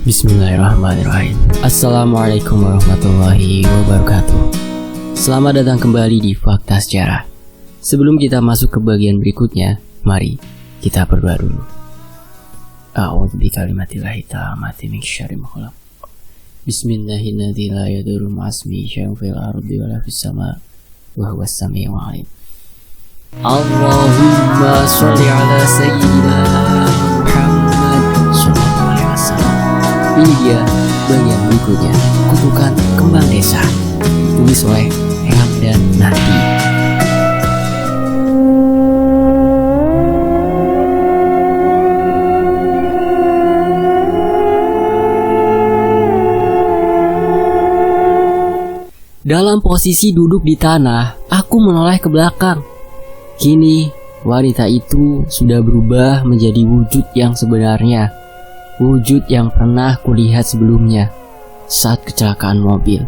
Bismillahirrahmanirrahim. Assalamualaikum warahmatullahi wabarakatuh. Selamat datang kembali di Fakta Sejarah. Sebelum kita masuk ke bagian berikutnya, mari kita berdoa dulu. A'udzu bikalimatillahi tammati min syarri ma khalaq. Bismillahirrahmanirrahim. La yadurru ma'asmi syai'un fil ardi wa la fis sama' wa huwas sami'ul 'alim. Allahumma sholli ala sayyidina Muhammad sallallahu alaihi wasallam. Ini dia bagian berikutnya, kutukan kembang desa, ditulis oleh Ramdan Nadi. Dalam posisi duduk di tanah, aku menoleh ke belakang. Kini, wanita itu sudah berubah menjadi wujud yang sebenarnya. Wujud yang pernah kulihat sebelumnya saat kecelakaan mobil.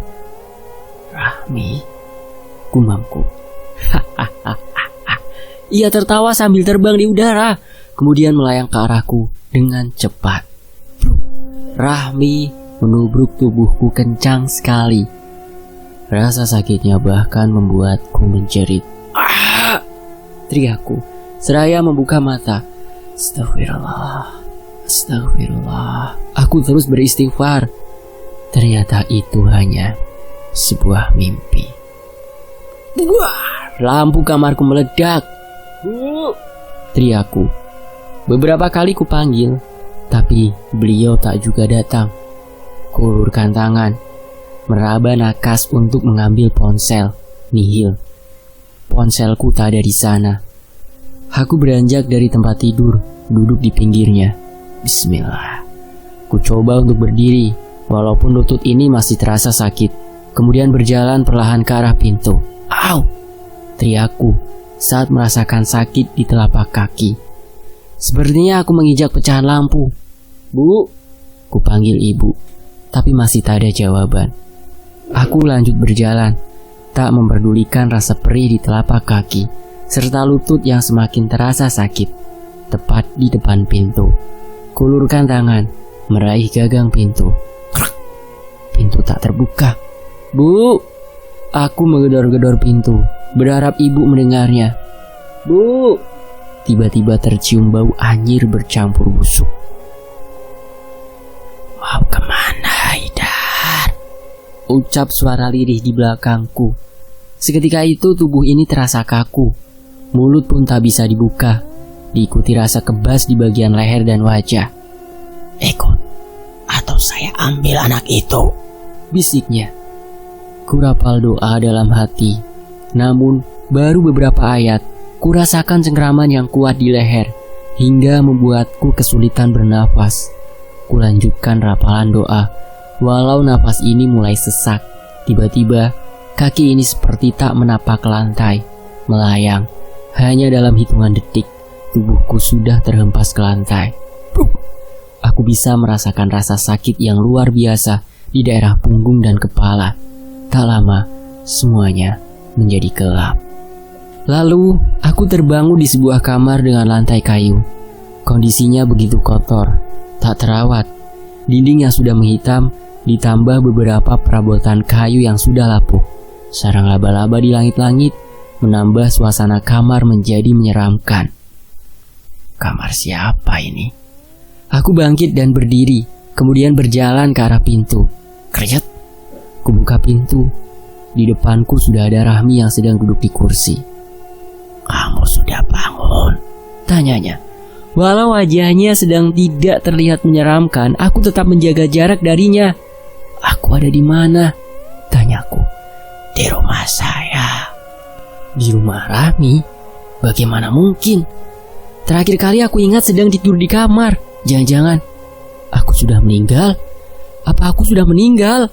Rahmi, gumamku. Ia tertawa sambil terbang di udara, kemudian melayang ke arahku dengan cepat. Rahmi menubruk tubuhku kencang sekali. Rasa sakitnya bahkan membuatku menjerit. Teriakku seraya membuka mata. Astagfirullah. Astagfirullah. Aku terus beristighfar. Ternyata itu hanya sebuah mimpi. Lampu kamarku meledak. Teriakku. Beberapa kali kupanggil, tapi beliau tak juga datang. Kuulurkan tangan, meraba nakas untuk mengambil ponsel. Nihil. Ponselku tak ada di sana. Aku beranjak dari tempat tidur, duduk di pinggirnya. Bismillah. Ku coba untuk berdiri, walaupun lutut ini masih terasa sakit. Kemudian berjalan perlahan ke arah pintu. Au! Teriakku saat merasakan sakit di telapak kaki. Sepertinya aku menginjak pecahan lampu. Bu! Ku panggil ibu, tapi masih tak ada jawaban. Aku lanjut berjalan, tak memperdulikan rasa perih di telapak kaki, serta lutut yang semakin terasa sakit. Tepat di depan pintu, kulurkan tangan, meraih gagang pintu. Pintu tak terbuka. Bu! Aku menggedor-gedor pintu, berharap ibu mendengarnya. Bu! Tiba-tiba tercium bau anyir bercampur busuk. Mau kemana, Haidar? Ucap suara lirih di belakangku. Seketika itu tubuh ini terasa kaku. Mulut pun tak bisa dibuka, diikuti rasa kebas di bagian leher dan wajah. Ikut, atau saya ambil anak itu, bisiknya. Kurapal doa dalam hati. Namun, baru beberapa ayat, kurasakan cengkraman yang kuat di leher, hingga membuatku kesulitan bernafas. Kulanjutkan rapalan doa, walau nafas ini mulai sesak. Tiba-tiba, kaki ini seperti tak menapak lantai, melayang. Hanya dalam hitungan detik, tubuhku sudah terhempas ke lantai. Aku bisa merasakan rasa sakit yang luar biasa di daerah punggung dan kepala. Tak lama, semuanya menjadi gelap. Lalu, aku terbangun di sebuah kamar dengan lantai kayu. Kondisinya begitu kotor, tak terawat. Dinding yang sudah menghitam, ditambah beberapa perabotan kayu yang sudah lapuk. Sarang laba-laba di langit-langit, menambah suasana kamar menjadi menyeramkan. Kamar siapa ini? Aku bangkit dan berdiri, kemudian berjalan ke arah pintu. Krejet. Kubuka pintu. Di depanku sudah ada Rahmi yang sedang duduk di kursi. Kamu sudah bangun? Tanyanya. Walau wajahnya sedang tidak terlihat menyeramkan, aku tetap menjaga jarak darinya. Aku ada di mana? Tanyaku. Di rumah saya. Di rumah Rahmi? Bagaimana mungkin? Terakhir kali aku ingat sedang tidur di kamar. Jangan-jangan aku sudah meninggal? Apa aku sudah meninggal?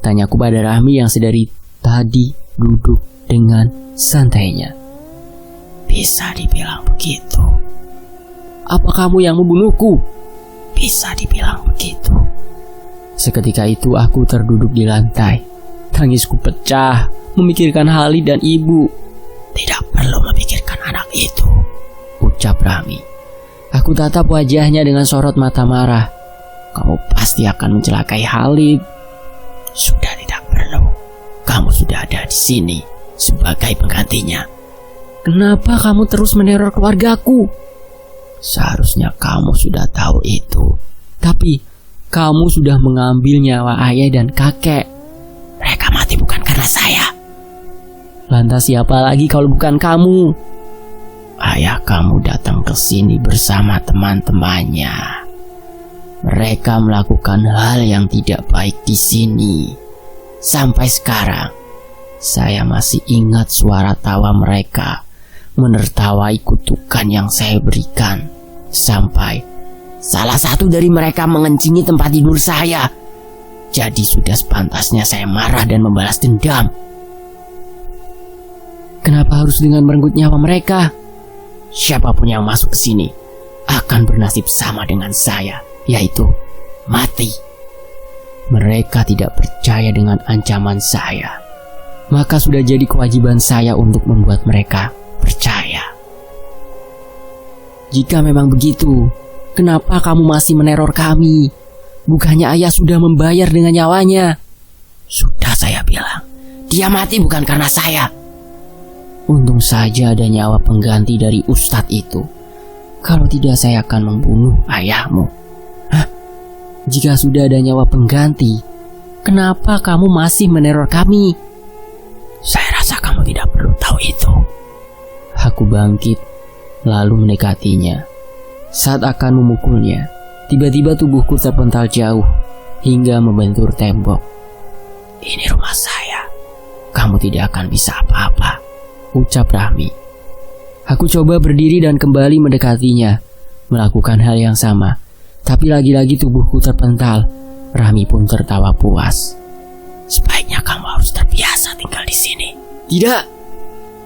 Tanyaku pada Rahmi yang sedari tadi duduk dengan santainya. Bisa dibilang begitu. Apa kamu yang membunuhku? Bisa dibilang begitu. Seketika itu aku terduduk di lantai. Tangisku pecah, memikirkan Halid dan ibu. Tidak perlu memikirkan anak itu, ucap Rahmi. Aku tatap wajahnya dengan sorot mata marah. kamu pasti akan mencelakai Khalid. Sudah tidak perlu. Kamu sudah ada di sini sebagai penggantinya. Kenapa kamu terus meneror keluargaku? Seharusnya kamu sudah tahu itu. Tapi kamu sudah mengambil nyawa ayah dan kakek. Mereka mati bukan karena saya. Lantas siapa lagi kalau bukan kamu? Ayah kamu datang ke sini bersama teman-temannya. Mereka melakukan hal yang tidak baik di sini. Sampai sekarang, saya masih ingat suara tawa mereka menertawai kutukan yang saya berikan. Sampai salah satu dari mereka mengencingi tempat tidur saya. Jadi sudah sepantasnya saya marah dan membalas dendam. Kenapa harus dengan merenggut nyawa mereka? Siapapun yang masuk ke sini akan bernasib sama dengan saya, yaitu mati. Mereka tidak percaya dengan ancaman saya. Maka sudah jadi kewajiban saya untuk membuat mereka percaya. Jika memang begitu, kenapa kamu masih meneror kami? Bukannya ayah sudah membayar dengan nyawanya? Sudah saya bilang, dia mati bukan karena saya. Untung saja ada nyawa pengganti dari ustadz itu. Kalau tidak saya akan membunuh ayahmu. Hah? Jika sudah ada nyawa pengganti, kenapa kamu masih meneror kami? Saya rasa kamu tidak perlu tahu itu. Aku bangkit, lalu mendekatinya. Saat akan memukulnya, tiba-tiba tubuhku terpental jauh, hingga membentur tembok. Ini rumah saya. Kamu tidak akan bisa apa-apa, ucap Rahmi. Aku coba berdiri dan kembali mendekatinya, melakukan hal yang sama. Tapi lagi-lagi tubuhku terpental. Rahmi pun tertawa puas. Sebaiknya kamu harus terbiasa tinggal di sini. Tidak.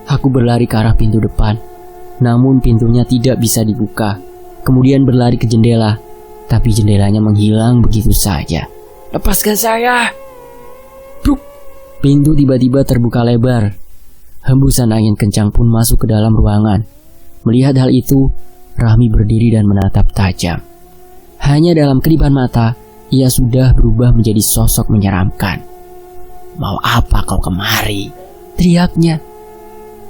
Aku berlari ke arah pintu depan. Namun pintunya tidak bisa dibuka. Kemudian berlari ke jendela. Tapi jendelanya menghilang begitu saja. Lepaskan saya. Bruk. Pintu tiba-tiba terbuka lebar. Hembusan angin kencang pun masuk ke dalam ruangan. Melihat hal itu, Rahmi berdiri dan menatap tajam. Hanya dalam kedipan mata, ia sudah berubah menjadi sosok menyeramkan. Mau apa kau kemari? Teriaknya.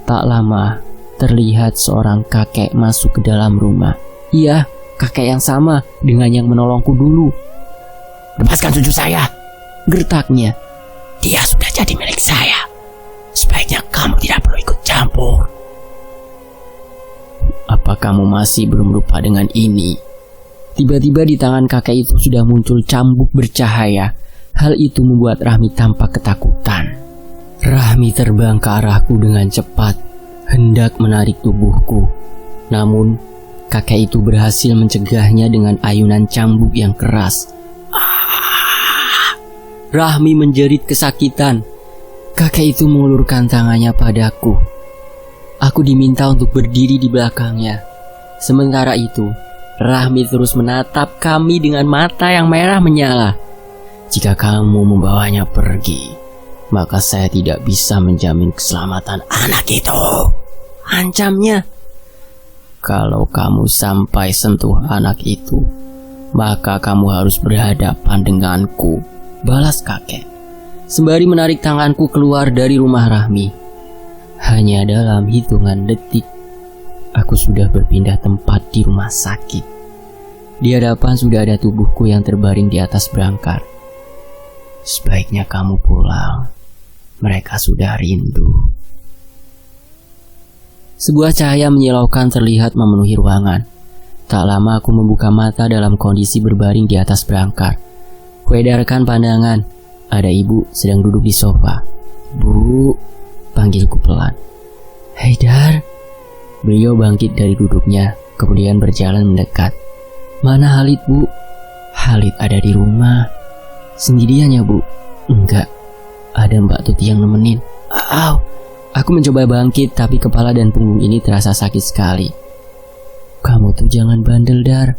Tak lama, terlihat seorang kakek masuk ke dalam rumah. Iya, kakek yang sama dengan yang menolongku dulu. Lepaskan cucu saya, gertaknya. Dia sudah jadi milik saya. Sebaiknya kamu tidak perlu ikut campur. Apa kamu masih belum lupa dengan ini? Tiba-tiba di tangan kakek itu sudah muncul cambuk bercahaya. Hal itu membuat Rahmi tampak ketakutan. Rahmi terbang ke arahku dengan cepat, hendak menarik tubuhku. Namun, kakek itu berhasil mencegahnya dengan ayunan cambuk yang keras. Rahmi menjerit kesakitan. Kakek itu mengulurkan tangannya padaku. Aku diminta untuk berdiri di belakangnya. Sementara itu, Rahmi terus menatap kami dengan mata yang merah menyala. Jika kamu membawanya pergi, maka saya tidak bisa menjamin keselamatan anak itu, ancamnya. Kalau kamu sampai sentuh anak itu, maka kamu harus berhadapan denganku, balas kakek. Sembari menarik tanganku keluar dari rumah Rahmi. Hanya dalam hitungan detik, aku sudah berpindah tempat di rumah sakit. Di hadapan sudah ada tubuhku yang terbaring di atas brangkar. Sebaiknya kamu pulang. Mereka sudah rindu. Sebuah cahaya menyilaukan terlihat memenuhi ruangan. Tak lama aku membuka mata dalam kondisi berbaring di atas brangkar. Kuedarkan pandangan. Ada ibu sedang duduk di sofa. Bu, panggilku pelan. Haidar. Beliau bangkit dari duduknya, kemudian berjalan mendekat. Mana Khalid, Bu? Khalid ada di rumah. Sendirian ya, Bu? Enggak. Ada Mbak Tuti yang nemenin. Aku mencoba bangkit, tapi kepala dan punggung ini terasa sakit sekali. Kamu tuh jangan bandel, Dar.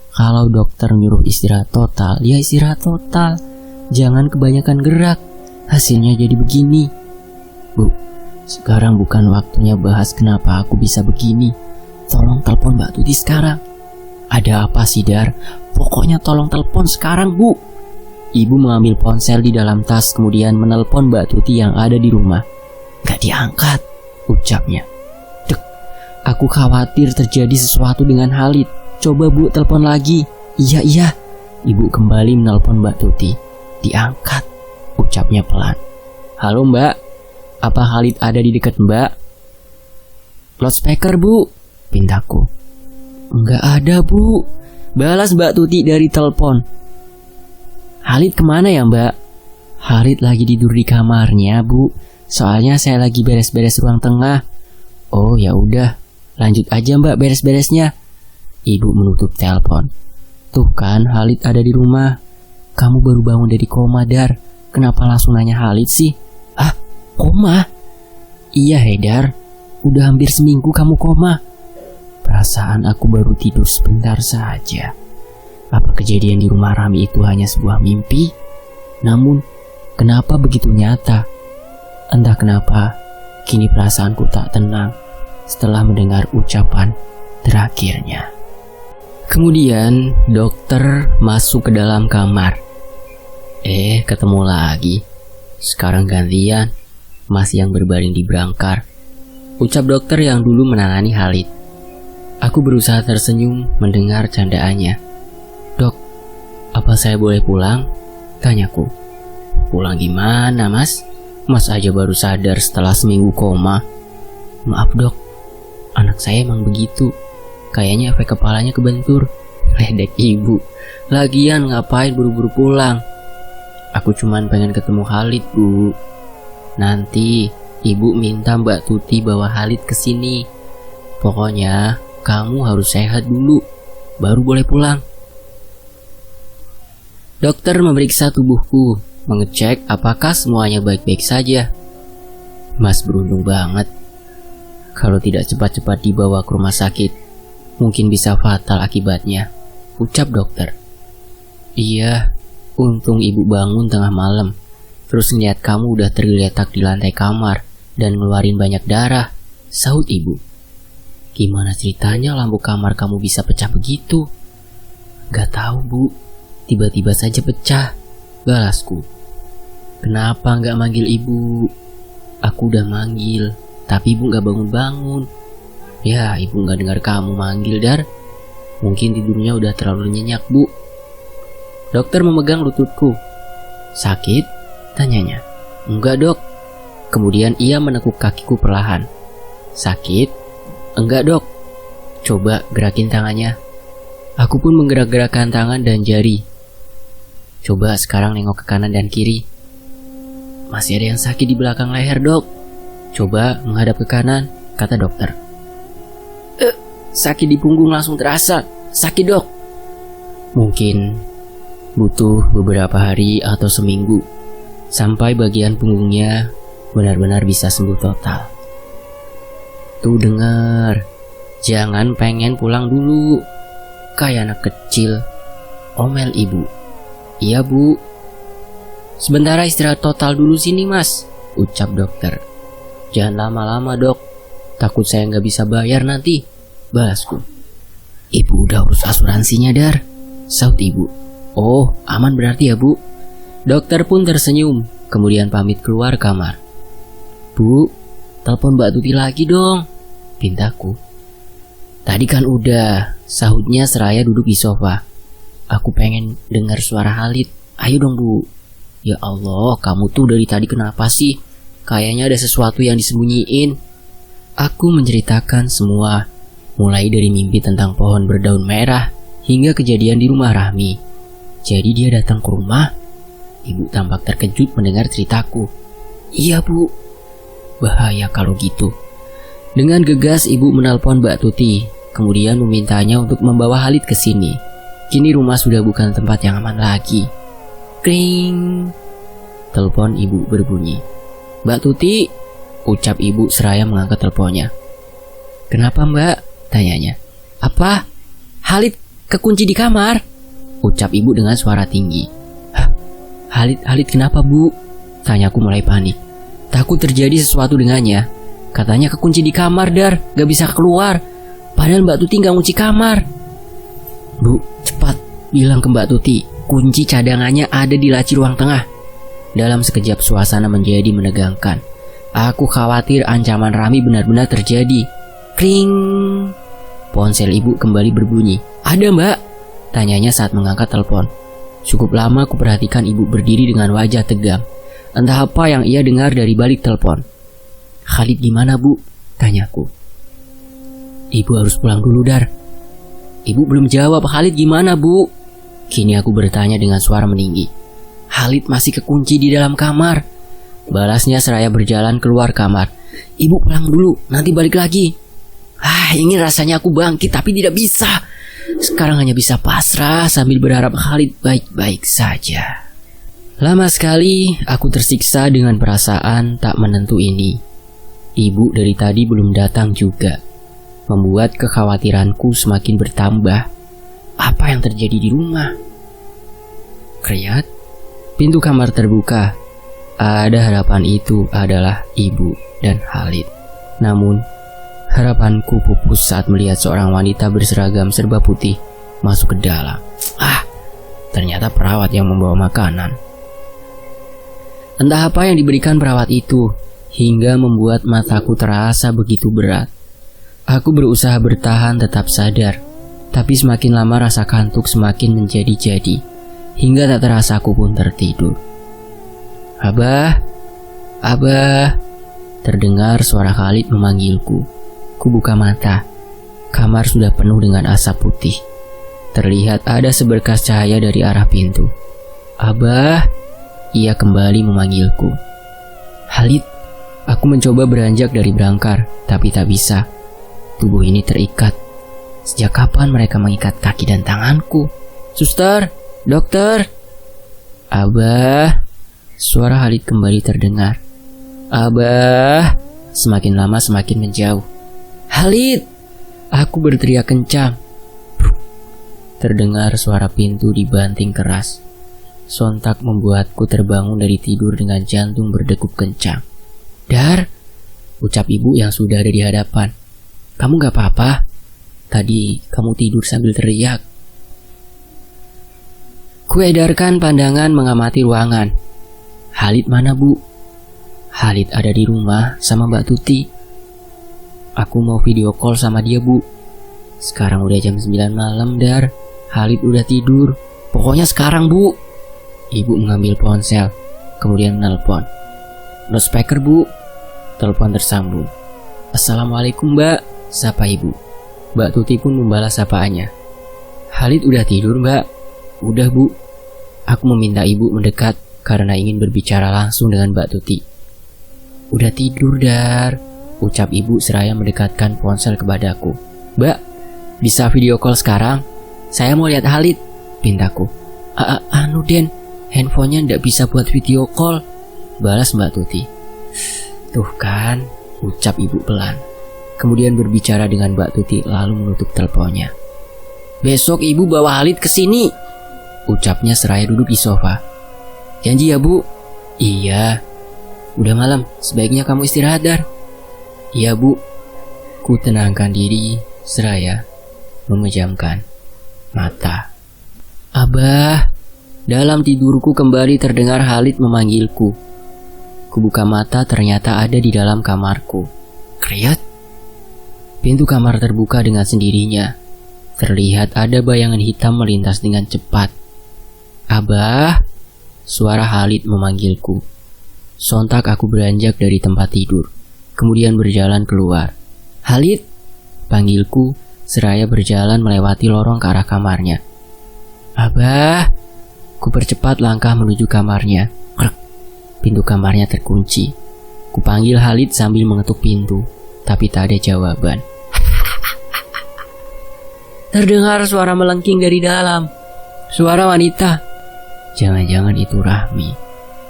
Kalau dokter nyuruh istirahat total, ya istirahat total. Jangan kebanyakan gerak. Hasilnya jadi begini. Bu, sekarang bukan waktunya bahas kenapa aku bisa begini. Tolong telepon Mbak Tuti sekarang. Ada apa sih, Dar? Pokoknya tolong telepon sekarang, Bu. Ibu mengambil ponsel di dalam tas kemudian menelpon Mbak Tuti yang ada di rumah. Gak diangkat, ucapnya. Dek, aku khawatir terjadi sesuatu dengan Khalid. Coba Bu telepon lagi. Iya. Ibu kembali menelpon Mbak Tuti. Diangkat, ucapnya pelan. Halo Mbak, apa Khalid ada di dekat Mbak? Loudspeaker Bu, pintaku. Enggak ada Bu, balas Mbak Tuti dari telepon. Khalid kemana ya Mbak? Khalid lagi tidur di kamarnya Bu, soalnya saya lagi beres-beres ruang tengah. Oh ya udah, lanjut aja Mbak beres-beresnya. Ibu menutup telepon. Tuh kan Khalid ada di rumah. Kamu baru bangun dari koma, Dar. Kenapa langsung nanya Khalid sih? Ah, koma? Iya Haidar, udah hampir seminggu kamu koma. Perasaan aku baru tidur sebentar saja. Apa kejadian di rumah Rami itu hanya sebuah mimpi? Namun, kenapa begitu nyata? Entah kenapa, kini perasaanku tak tenang setelah mendengar ucapan terakhirnya. Kemudian dokter masuk ke dalam kamar. Ketemu lagi. Sekarang gantian, Mas yang berbaring di brangkar, ucap dokter yang dulu menangani Khalid. Aku berusaha tersenyum mendengar candaannya. Dok, apa saya boleh pulang? Tanyaku. Pulang gimana Mas? Mas aja baru sadar setelah seminggu koma. Maaf dok, anak saya emang begitu. Kayaknya efek kepalanya kebentur. Ledek ibu. Lagian ngapain buru-buru pulang? Aku cuman pengen ketemu Khalid Bu. Nanti ibu minta Mbak Tuti bawa Khalid ke sini. Pokoknya kamu harus sehat dulu, baru boleh pulang. Dokter memeriksa tubuhku, mengecek apakah semuanya baik-baik saja. Mas beruntung banget. Kalau tidak cepat-cepat dibawa ke rumah sakit, mungkin bisa fatal akibatnya, ucap dokter. Iya, untung ibu bangun tengah malam, terus ngeliat kamu udah tergeletak di lantai kamar dan ngeluarin banyak darah, sahut ibu. Gimana ceritanya lampu kamar kamu bisa pecah begitu? Gak tahu Bu, tiba-tiba saja pecah, balasku. Kenapa gak manggil ibu? Aku udah manggil, tapi ibu gak bangun-bangun. Ya, ibu gak dengar kamu manggil, Dar. Mungkin tidurnya udah terlalu nyenyak, Bu. Dokter memegang lututku. Sakit? Tanyanya. Enggak, Dok. Kemudian ia menekuk kakiku perlahan. Sakit? Enggak, Dok. Coba gerakin tangannya. Aku pun menggerak-gerakkan tangan dan jari. Coba sekarang nengok ke kanan dan kiri. Masih ada yang sakit di belakang leher, Dok. Coba menghadap ke kanan, kata dokter. Sakit di punggung langsung terasa. Sakit Dok. Mungkin butuh beberapa hari atau seminggu sampai bagian punggungnya benar-benar bisa sembuh total. Tuh dengar, jangan pengen pulang dulu kayak anak kecil, omel ibu. Iya Bu. Sementara istirahat total dulu sini Mas, ucap dokter. Jangan lama-lama Dok, takut saya nggak bisa bayar nanti, balasku. Ibu udah urus asuransinya Dar, sahut ibu. Oh, aman berarti ya Bu. Dokter pun tersenyum, kemudian pamit keluar kamar. Bu, telepon Mbak Tuti lagi dong, pintaku. Tadi kan udah, sahutnya seraya duduk di sofa. Aku pengen dengar suara Khalid. Ayo dong Bu. Ya Allah, kamu tuh dari tadi kenapa sih? Kayaknya ada sesuatu yang disembunyiin. Aku menceritakan semua, mulai dari mimpi tentang pohon berdaun merah hingga kejadian di rumah Rahmi. Jadi dia datang ke rumah. Ibu tampak terkejut mendengar ceritaku. Iya Bu. Bahaya kalau gitu. Dengan gegas ibu menelpon Mbak Tuti, kemudian memintanya untuk membawa Khalid ke sini. Kini rumah sudah bukan tempat yang aman lagi. Kring. Telepon ibu berbunyi. Mbak Tuti, ucap ibu seraya mengangkat teleponnya. Kenapa Mbak? Tanyanya. Apa? Khalid kekunci di kamar, ucap ibu dengan suara tinggi. Hah? Khalid kenapa Bu? Tanyaku mulai panik. Takut terjadi sesuatu dengannya. Katanya kekunci di kamar Dar, gak bisa keluar. Padahal Mbak Tuti gak ngunci kamar. Bu, cepat bilang ke Mbak Tuti, kunci cadangannya ada di laci ruang tengah. Dalam sekejap suasana menjadi menegangkan. Aku khawatir ancaman Rahmi benar-benar terjadi. Kring. Ponsel ibu kembali berbunyi. Ada Mbak? Tanyanya saat mengangkat telepon. Cukup lama aku perhatikan ibu berdiri dengan wajah tegang. Entah apa yang ia dengar dari balik telepon. Khalid gimana Bu? Tanyaku. Ibu harus pulang dulu Dar. Ibu belum jawab. Khalid gimana Bu? Kini aku bertanya dengan suara meninggi. Khalid masih kekunci di dalam kamar. Balasnya seraya berjalan keluar kamar. Ibu pulang dulu, nanti balik lagi. Ingin rasanya aku bangkit tapi tidak bisa. Sekarang hanya bisa pasrah sambil berharap Khalid baik-baik saja. Lama sekali aku tersiksa dengan perasaan tak menentu ini. Ibu dari tadi belum datang juga, membuat kekhawatiranku semakin bertambah. Apa yang terjadi di rumah? Kriat, pintu kamar terbuka. Ada harapan itu adalah ibu dan Khalid. Namun, harapanku pupus saat melihat seorang wanita berseragam serba putih masuk ke dalam. Ternyata perawat yang membawa makanan. Entah apa yang diberikan perawat itu, hingga membuat mataku terasa begitu berat. Aku berusaha bertahan tetap sadar, tapi semakin lama rasa kantuk semakin menjadi-jadi, hingga tak terasa aku pun tertidur. Abah, terdengar suara Khalid memanggilku. Ku buka mata. Kamar sudah penuh dengan asap putih. Terlihat ada seberkas cahaya dari arah pintu. Abah, ia kembali memanggilku. Khalid, aku mencoba beranjak dari brangkar, tapi tak bisa. Tubuh ini terikat. Sejak kapan mereka mengikat kaki dan tanganku? Suster, dokter. Abah, suara Khalid kembali terdengar. Abah, semakin lama semakin menjauh. Khalid, aku berteriak kencang. Terdengar suara pintu dibanting keras. Sontak membuatku terbangun dari tidur dengan jantung berdegup kencang. Dar, ucap ibu yang sudah ada di hadapan. Kamu gak apa-apa? Tadi kamu tidur sambil teriak. Kuedarkan pandangan mengamati ruangan. Khalid mana Bu? Khalid ada di rumah sama Mbak Tuti. Aku mau video call sama dia Bu. Sekarang udah jam 9 malam Dar. Khalid udah tidur. Pokoknya sekarang Bu. Ibu mengambil ponsel, kemudian menelpon. No speaker Bu. Telepon tersambung. Assalamualaikum Mbak, sapa ibu. Mbak Tuti pun membalas sapaannya. Khalid udah tidur Mbak. Udah Bu. Aku meminta ibu mendekat karena ingin berbicara langsung dengan Mbak Tuti. Udah tidur Dar, ucap ibu seraya mendekatkan ponsel kepadaku. Mbak, bisa video call sekarang? Saya mau lihat Khalid, pintaku. Anu Den, handphonenya ndak bisa buat video call, balas Mbak Tuti. Tuh kan, ucap ibu pelan. Kemudian berbicara dengan Mbak Tuti lalu menutup teleponnya. Besok ibu bawa Khalid ke sini, ucapnya seraya duduk di sofa. Janji ya Bu? Iya. Udah malam, sebaiknya kamu istirahat Dar. Iya Bu. Ku tenangkan diri seraya memejamkan mata. Abah, dalam tidurku kembali terdengar Khalid memanggilku. Ku buka mata ternyata ada di dalam kamarku. Kriat. Pintu kamar terbuka dengan sendirinya. Terlihat ada bayangan hitam melintas dengan cepat. Abah, suara Khalid memanggilku. Sontak aku beranjak dari tempat tidur, kemudian berjalan keluar. Khalid, panggilku seraya berjalan melewati lorong ke arah kamarnya. Abah, ku percepat langkah menuju kamarnya. Krek, pintu kamarnya terkunci. Ku panggil Khalid sambil mengetuk pintu, tapi tak ada jawaban. Terdengar suara melengking dari dalam. Suara wanita. Jangan-jangan itu Rahmi.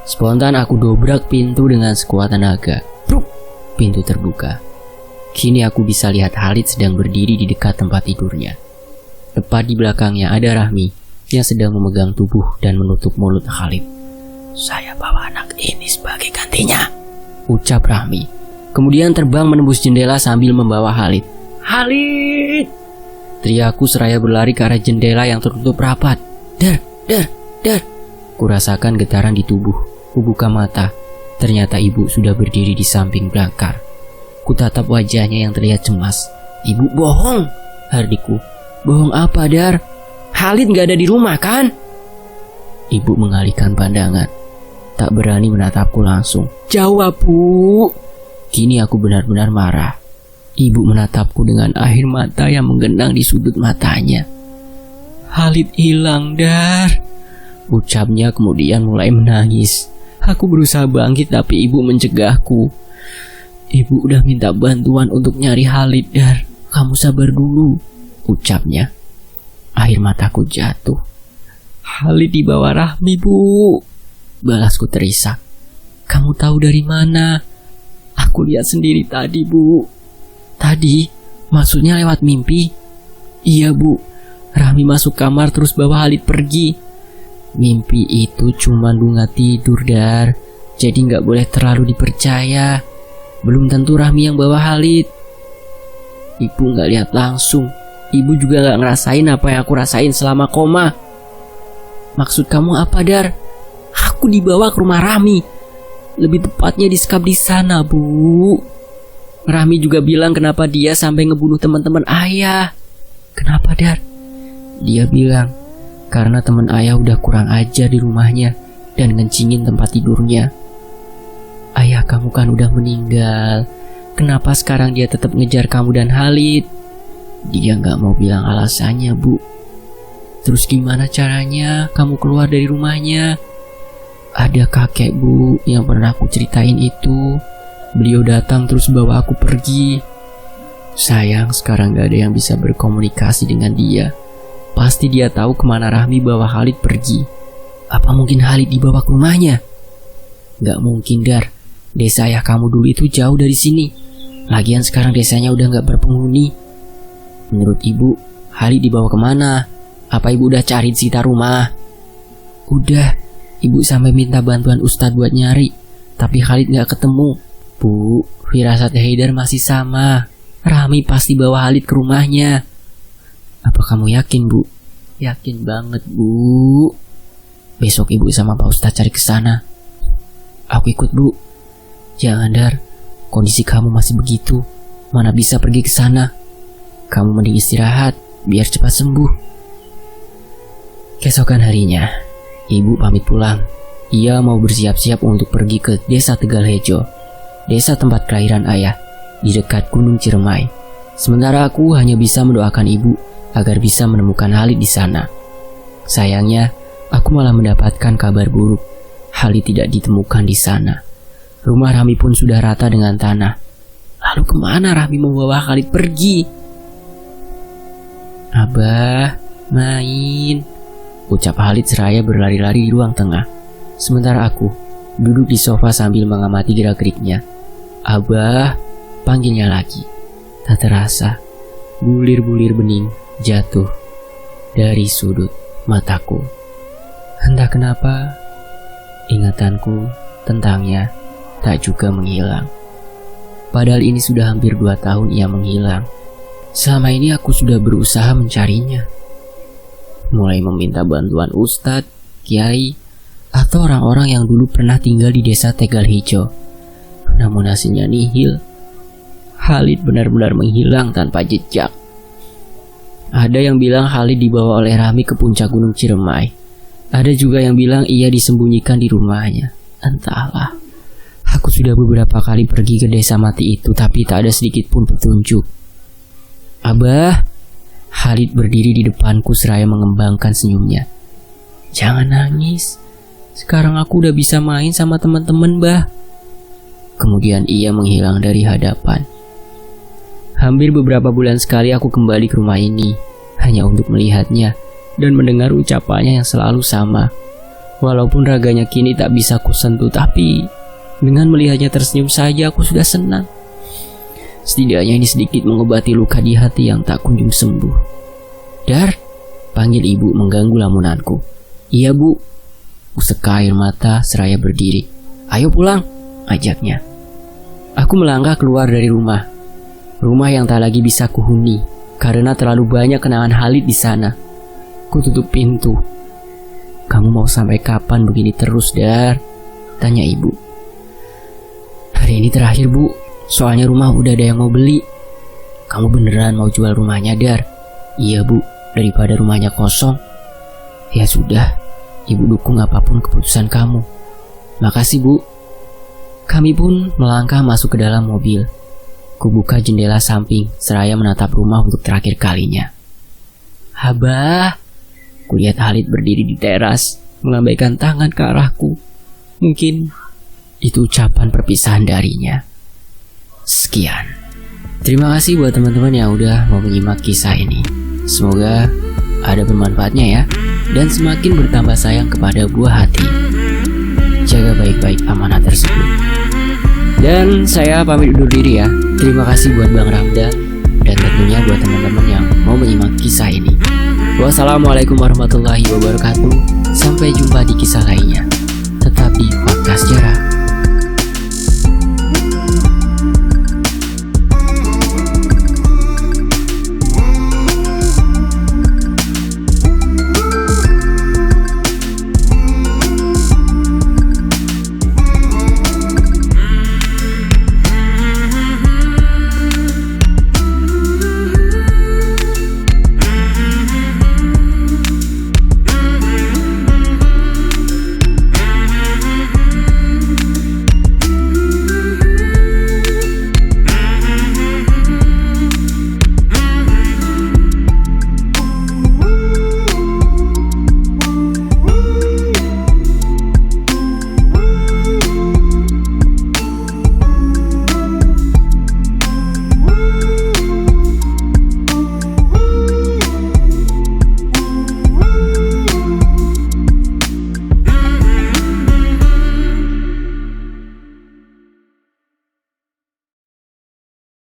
Spontan aku dobrak pintu dengan sekuat tenaga. Pruk, pintu terbuka. Kini aku bisa lihat Khalid sedang berdiri di dekat tempat tidurnya. Tepat di belakangnya ada Rahmi yang sedang memegang tubuh dan menutup mulut Khalid. Saya bawa anak ini sebagai gantinya, ucap Rahmi. Kemudian terbang menembus jendela sambil membawa Khalid. Khalid! Teriakku seraya berlari ke arah jendela yang tertutup rapat. Dar, dar, dar. Kurasakan getaran di tubuh. Kubuka mata. Ternyata ibu sudah berdiri di samping belakang. Kutatap wajahnya yang terlihat cemas. Ibu bohong, hardiku. Bohong apa, Dar? Khalid gak ada di rumah kan? Ibu mengalihkan pandangan. Tak berani menatapku langsung. Jawab, Bu. Kini aku benar-benar marah. Ibu menatapku dengan air mata yang menggenang di sudut matanya. Khalid hilang, Dar. Ucapnya kemudian mulai menangis. Aku berusaha bangkit tapi ibu mencegahku. Ibu udah minta bantuan untuk nyari Khalid, Dar. Kamu sabar dulu, ucapnya. Air mataku jatuh. Khalid dibawa Rahmi, Bu. Balasku terisak. Kamu tahu dari mana? Aku lihat sendiri tadi, Bu. Tadi? Maksudnya lewat mimpi? Iya, Bu. Rahmi masuk kamar terus bawa Khalid pergi. Mimpi itu cuma bunga tidur, Dar. Jadi gak boleh terlalu dipercaya. Belum tentu Rahmi yang bawa Khalid. Ibu gak lihat langsung. Ibu juga gak ngerasain apa yang aku rasain selama koma. Maksud kamu apa, Dar? Aku dibawa ke rumah Rahmi. Lebih tepatnya disekap di sana, Bu. Rahmi juga bilang kenapa dia sampai ngebunuh teman-teman ayah. Kenapa, Dar? Dia bilang karena teman ayah udah kurang ajar di rumahnya dan ngencingin tempat tidurnya. Ayah kamu kan udah meninggal. Kenapa sekarang dia tetap ngejar kamu dan Khalid? Dia gak mau bilang alasannya, Bu. Terus gimana caranya kamu keluar dari rumahnya? Ada kakek, Bu, yang pernah aku ceritain itu. Beliau datang terus bawa aku pergi. Sayang sekarang gak ada yang bisa berkomunikasi dengan dia. Pasti dia tahu kemana Rahmi bawa Khalid pergi. Apa mungkin Khalid dibawa ke rumahnya? Gak mungkin, Dar. Desa ayah kamu dulu itu jauh dari sini. Lagian sekarang desanya udah gak berpenghuni. Menurut ibu, Khalid dibawa kemana? Apa ibu udah cari di sekitar rumah? Udah, ibu sampai minta bantuan Ustadz buat nyari. Tapi Khalid gak ketemu. Bu, firasat Haidar masih sama. Rahmi pasti bawa Khalid ke rumahnya. Apa kamu yakin, Bu? Yakin banget, Bu. Besok ibu sama Pak Ustadz cari ke sana. Aku ikut, Bu. Jangan, Dar. Kondisi kamu masih begitu. Mana bisa pergi ke sana? Kamu mending istirahat biar cepat sembuh. Keesokan harinya, ibu pamit pulang. Ia mau bersiap-siap untuk pergi ke desa Tegalhejo, desa tempat kelahiran ayah, di dekat Gunung Ciremai. Sementara aku hanya bisa mendoakan ibu agar bisa menemukan Khalid di sana. Sayangnya, aku malah mendapatkan kabar buruk. Khalid tidak ditemukan di sana. Rumah Rahmi pun sudah rata dengan tanah. Lalu kemana Rahmi membawa Khalid pergi? Abah, main, ucap Khalid seraya berlari-lari di ruang tengah. Sementara aku duduk di sofa sambil mengamati gerak-geriknya. Abah, panggilnya lagi. Tak terasa, bulir-bulir bening jatuh dari sudut mataku. Entah kenapa, ingatanku tentangnya tak juga menghilang. Padahal ini sudah hampir 2 tahun ia menghilang. Selama ini aku sudah berusaha mencarinya. Mulai meminta bantuan ustadz, kiai, atau orang-orang yang dulu pernah tinggal di desa Tegalhejo. Namun hasilnya nihil. Khalid benar-benar menghilang tanpa jejak. Ada yang bilang Khalid dibawa oleh Rahmi ke puncak Gunung Ciremai. Ada juga yang bilang ia disembunyikan di rumahnya. Entahlah. Aku sudah beberapa kali pergi ke desa mati itu, tapi tak ada sedikit pun petunjuk. Abah, Khalid berdiri di depanku seraya mengembangkan senyumnya. Jangan nangis. Sekarang aku udah bisa main sama teman-teman, Bah. Kemudian ia menghilang dari hadapan. Hampir beberapa bulan sekali aku kembali ke rumah ini, hanya untuk melihatnya dan mendengar ucapannya yang selalu sama. Walaupun raganya kini tak bisa kusentuh, tapi dengan melihatnya tersenyum saja aku sudah senang. Setidaknya ini sedikit mengobati luka di hati yang tak kunjung sembuh. Dar, panggil ibu mengganggu lamunanku. Iya, Bu. Useka air mata seraya berdiri. Ayo pulang, ajaknya. Aku melangkah keluar dari rumah. Rumah yang tak lagi bisa kuhuni. karena terlalu banyak kenangan Halid di sana. Ku tutup pintu. "Kamu mau sampai kapan begini terus, Dar?" tanya ibu. "Hari ini terakhir, Bu. Soalnya rumah udah ada yang mau beli." "Kamu beneran mau jual rumahnya, Dar?" "Iya, Bu. Daripada rumahnya kosong." "Ya sudah, Ibu dukung apapun keputusan kamu." "Makasih, Bu." Kami pun melangkah masuk ke dalam mobil. Kubuka jendela samping seraya menatap rumah untuk terakhir kalinya. "Abah." Kulihat Halid berdiri di teras, melambaikan tangan ke arahku. Mungkin itu ucapan perpisahan darinya. Sekian. Terima kasih buat teman-teman yang udah mau menyimak kisah ini. Semoga ada bermanfaatnya ya, dan semakin bertambah sayang kepada buah hati. Jaga baik-baik amanah tersebut. Dan saya pamit undur diri ya. Terima kasih buat Bang Ramdan, dan tentunya buat teman-teman yang mau menyimak kisah ini. Wassalamualaikum warahmatullahi wabarakatuh. Sampai jumpa di kisah lainnya. Tetap di Podcast Sejarah.